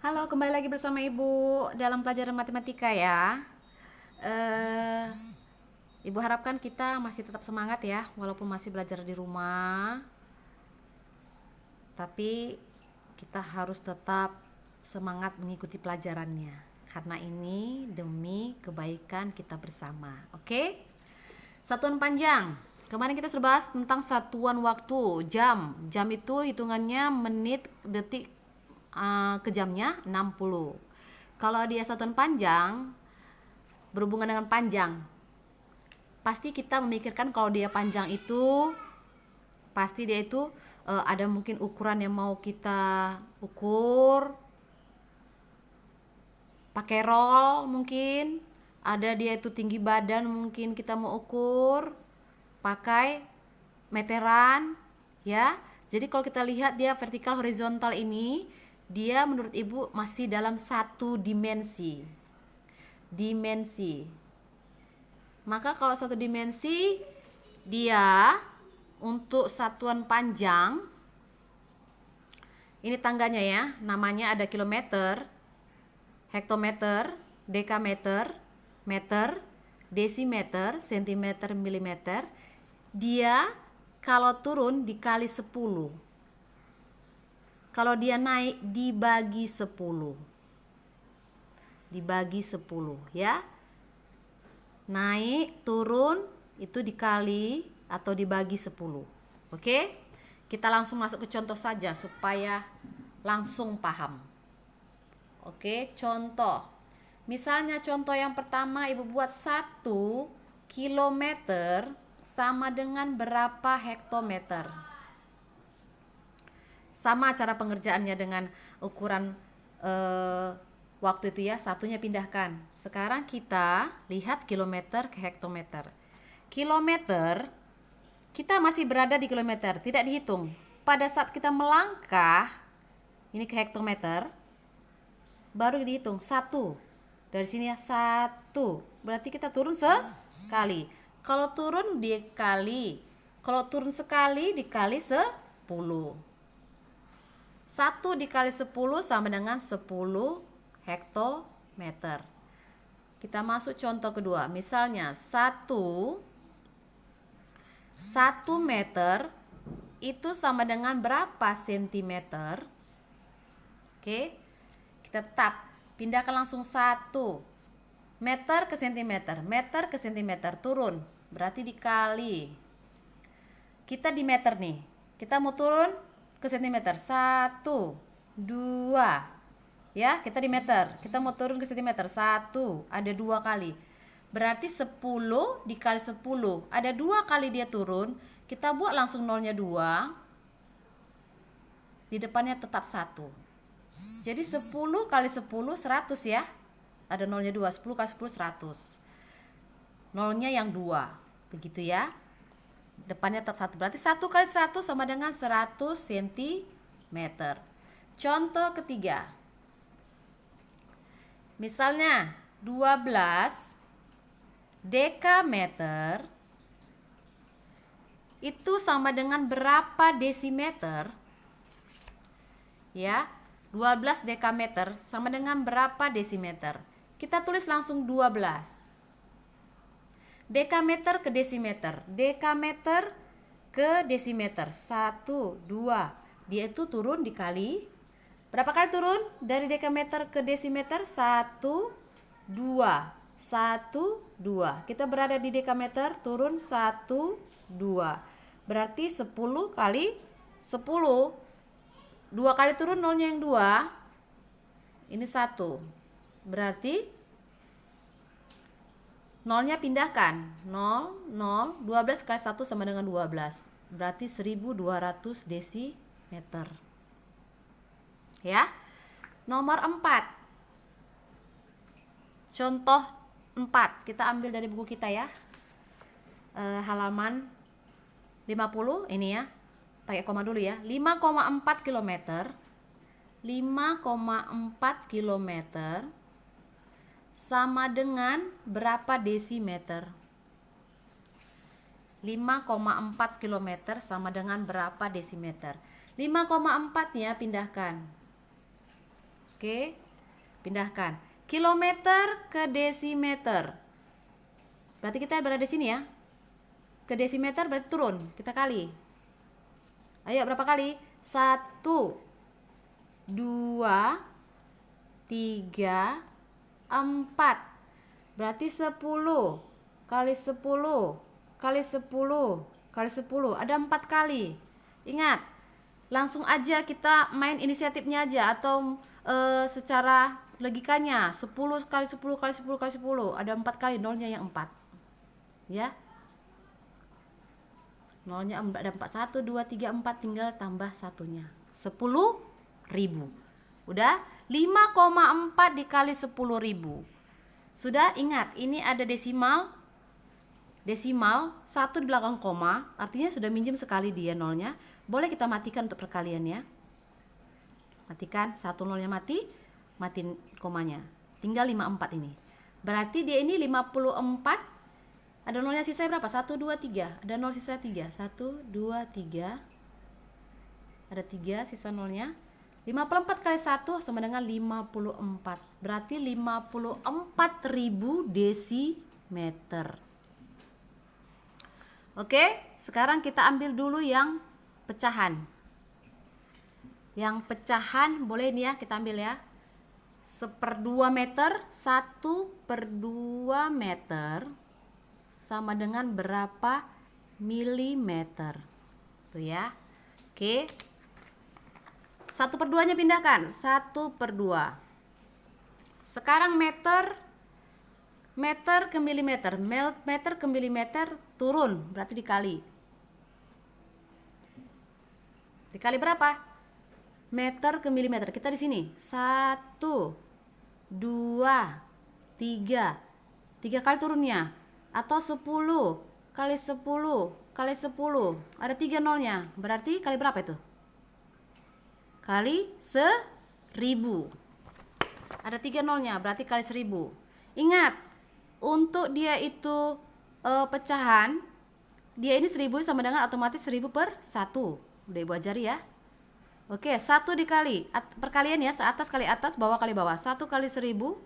Halo, kembali lagi bersama Ibu dalam pelajaran matematika ya. Eh, Ibu harapkan kita masih tetap semangat ya, walaupun masih belajar di rumah. Tapi kita harus tetap semangat mengikuti pelajarannya, karena ini demi kebaikan kita bersama. Oke? Satuan panjang. Kemarin kita sudah bahas tentang satuan waktu, jam. Jam itu hitungannya menit, detik, ke jamnya 60. Kalau dia satuan panjang berhubungan dengan panjang, pasti kita memikirkan kalau dia panjang itu pasti dia itu ada mungkin ukuran yang mau kita ukur pakai roll, mungkin ada dia itu tinggi badan, mungkin kita mau ukur pakai meteran ya. Jadi kalau kita lihat dia vertikal horizontal ini, dia menurut Ibu masih dalam satu dimensi. Maka kalau satu dimensi, dia untuk satuan panjang, ini tangganya ya, namanya ada kilometer, hektometer, dekameter, meter, desimeter, sentimeter, milimeter. Dia kalau turun dikali 10. Kalau dia naik dibagi 10. Dibagi 10 ya. Naik, turun itu dikali atau dibagi 10. Oke? Kita langsung masuk ke contoh saja supaya langsung paham. Oke, contoh. Misalnya contoh yang pertama Ibu buat 1 kilometer sama dengan berapa hektometer. Sama cara pengerjaannya dengan ukuran waktu itu ya, satunya pindahkan. Sekarang kita lihat kilometer ke hektometer. Kilometer, kita masih berada di kilometer, tidak dihitung. Pada saat kita melangkah, ini ke hektometer, baru dihitung 1. Dari sini ya 1. Berarti kita turun sekali. Kalau turun dikali, kalau turun sekali dikali 10. 1 dikali 10 sama dengan 10 hektometer. Kita masuk contoh kedua. Misalnya 1 meter itu sama dengan berapa sentimeter? Oke. Kita tap, pindahkan langsung 1 meter ke sentimeter, meter ke sentimeter, turun. Berarti dikali. Kita di meter nih. Kita mau turun ke sentimeter, 1, 2 ya, kita di meter, kita mau turun ke sentimeter, 1, ada 2 kali, berarti 10 dikali 10, ada 2 kali dia turun, kita buat langsung nolnya 2, di depannya tetap 1, jadi 10 kali 10 100 ya, ada nolnya 2, 10 kali 10 100, nolnya yang 2, begitu ya, depannya tetap 1, berarti 1 kali 100 sama dengan 100 cm. Contoh ketiga, misalnya 12 dekameter itu sama dengan berapa desimeter? Ya, 12 dekameter sama dengan berapa desimeter? Kita tulis langsung 12. Dekameter ke desimeter, dekameter ke desimeter, 1, 2, dia itu turun dikali, berapa kali turun dari dekameter ke desimeter? 1, 2, 1, 2, kita berada di dekameter, turun 1, 2, berarti 10 kali 10, 2 kali turun nolnya yang 2, ini 1, berarti nolnya pindahkan, 0, 0, 12 kali 1 sama dengan 12, berarti 1200 desimeter ya. Nomor 4, contoh 4, kita ambil dari buku kita ya, halaman 50 ini ya, pakai koma dulu ya, 5,4 km, 5,4 km sama dengan berapa desimeter? 5,4 km sama dengan berapa desimeter? 5,4 nya pindahkan Oke, pindahkan. Kilometer ke desimeter. Berarti kita berada di sini ya. Ke desimeter berarti turun. Kita kali. Ayo berapa kali? 1, 2, 3, 4. Berarti 10 kali 10 kali 10 kali 10. Ada 4 kali. Ingat, langsung aja kita main inisiatifnya aja atau secara logikanya 10 kali 10 kali 10 kali 10. Ada 4 kali, nolnya yang 4. Ya. Nolnya ada 4. 1, 2, 3, 4, tinggal tambah satunya. 10.000. Udah? 5,4 dikali 10.000. Sudah? Ingat, ini ada desimal. Desimal 1 di belakang koma, artinya sudah minjem sekali dia nolnya. Boleh kita matikan untuk perkalian ya. Matikan, 1 nolnya mati, matiin komanya. Tinggal 54 ini. Berarti dia ini 54. Ada nolnya sisa berapa? 1, 2, 3. Ada nol sisa 3. 1, 2, 3. Ada 3 sisa nolnya. 54 kali 1 sama dengan 54. Berarti 54.000 desimeter. Oke, sekarang kita ambil dulu yang pecahan. Yang pecahan boleh nih ya, kita ambil ya. 1/2 meter, 1/2 meter sama dengan berapa milimeter? Tuh ya. Oke. 1/2 nya pindahkan. 1/2. Sekarang meter ke milimeter. Meter ke milimeter turun, berarti dikali. Dikali berapa? Meter ke milimeter. Kita di sini. 1, 2, 3. 3 kali turunnya. Atau 10 kali 10 kali 10. Ada 3 nolnya. Berarti kali berapa itu? Kali 1000. Ada 3 nolnya, berarti kali 1000. Ingat, untuk dia itu pecahan, dia ini 1000 sama dengan otomatis 1000/1. Udah Ibu ajari ya. Oke, 1 dikali. Perkalian ya, atas kali atas, bawah kali bawah. 1 kali 1000.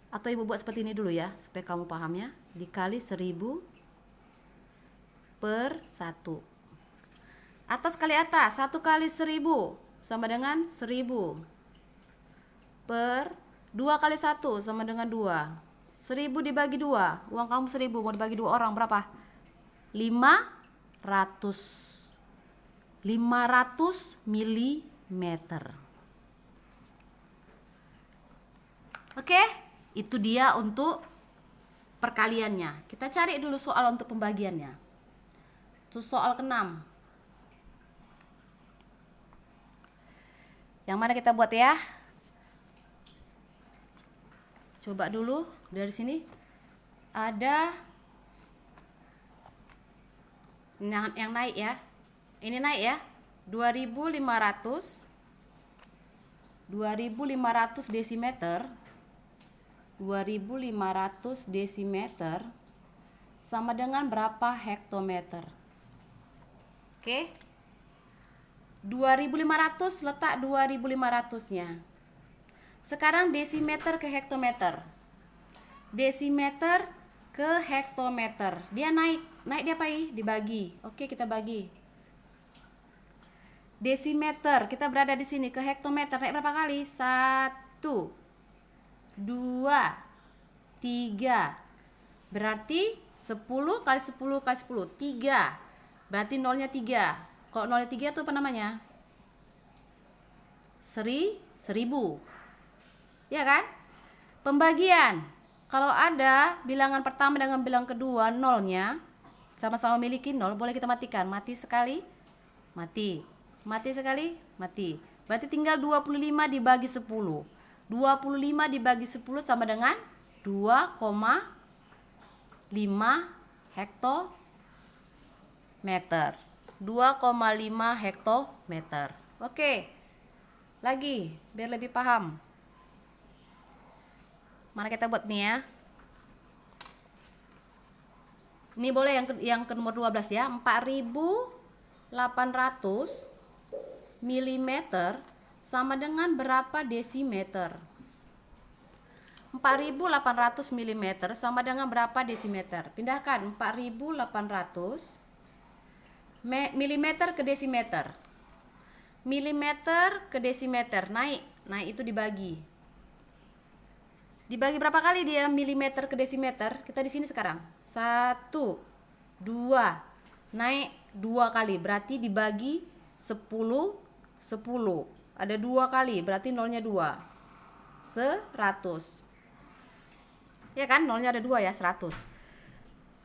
Atau Ibu buat seperti ini dulu ya, supaya kamu paham ya. Dikali 1000/1. Atas kali atas, 1 kali 1000 sama dengan 1000/2 kali 1 sama dengan 2. 1000 dibagi 2, uang kamu 1000 mau dibagi 2 orang berapa? 500 milimeter. Oke, itu dia untuk perkaliannya. Kita cari dulu soal untuk pembagiannya. Itu soal ke-6. Yang mana kita buat ya? Coba dulu dari sini. Ada yang naik ya. Ini naik ya. 2500 desimeter. 2500 desimeter sama dengan berapa hektometer? Oke. 2500 letak 2500-nya. Sekarang desimeter ke hektometer. Desimeter ke hektometer. Dia naik. Naik dia apa? Dibagi. Oke, kita bagi. Desimeter, kita berada di sini ke hektometer. Naik berapa kali? 1, 2, 3. Berarti 10 kali 10 kali 10, 3. Berarti nolnya 3. Kalau nolnya 3 itu apa namanya? 1000. Ya kan? Pembagian. Kalau ada bilangan pertama dengan bilangan kedua nolnya sama-sama memiliki nol, boleh kita matikan. Mati sekali, mati. Mati sekali, mati. Berarti tinggal 25 dibagi 10. 25 dibagi 10 sama dengan 2,5 hektometer. 2,5 hektometer. Oke. Lagi, biar lebih paham. Mana kita buat nih ya? Ini boleh yang ke nomor 12 ya. 4800 mm sama dengan berapa desimeter? 4800 mm sama dengan berapa desimeter? Pindahkan 4800 mm ke desimeter. Milimeter ke desimeter, naik itu dibagi. Dibagi berapa kali dia milimeter ke desimeter? Kita di sini sekarang. 1, 2, naik 2 kali, berarti dibagi 10, 10. Ada 2 kali, berarti nolnya 2. 100. Ya kan? Nolnya ada 2 ya, 100.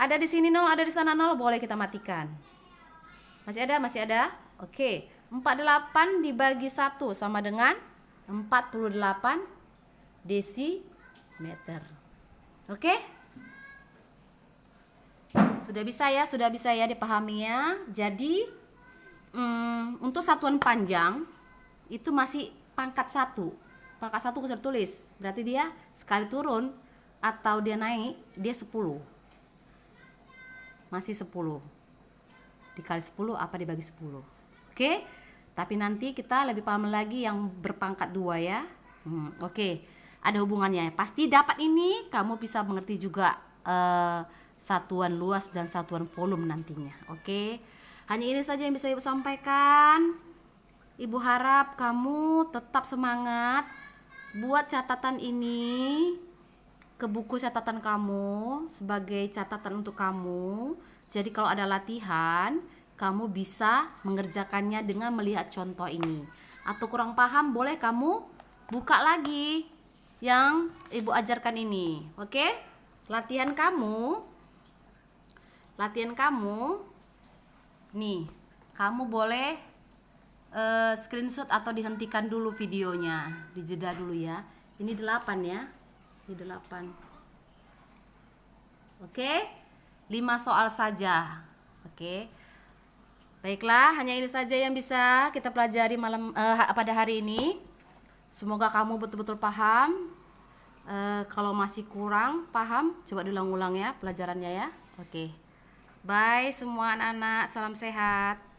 Ada di sini 0, ada di sana 0, boleh kita matikan. Masih ada? Masih ada? Oke. 48 dibagi 1 sama dengan 48 desimeter. Oke? Sudah bisa ya dipahaminya. Jadi untuk satuan panjang itu masih pangkat 1. Pangkat 1 bisa tulis. Berarti dia sekali turun atau dia naik, dia 10. Masih 10. Dikali 10 apa dibagi 10. Oke? Tapi nanti kita lebih paham lagi yang berpangkat 2 ya. Oke. Ada hubungannya. Pasti dapat ini kamu bisa mengerti juga satuan luas dan satuan volume nantinya. Oke. Hanya ini saja yang bisa Ibu sampaikan. Ibu harap kamu tetap semangat. Buat catatan ini ke buku catatan kamu sebagai catatan untuk kamu. Jadi kalau ada latihan, kamu bisa mengerjakannya dengan melihat contoh ini. Atau kurang paham, boleh kamu buka lagi yang Ibu ajarkan ini. Oke? Latihan kamu nih, kamu boleh screenshot atau dihentikan dulu videonya, dijeda dulu ya. Ini 8 ya. Ini 8. Oke? 5 soal saja. Oke. Baiklah, hanya ini saja yang bisa kita pelajari pada hari ini. Semoga kamu betul-betul paham. Kalau masih kurang paham, coba diulang-ulang ya pelajarannya ya. Oke. Bye semua anak-anak, salam sehat.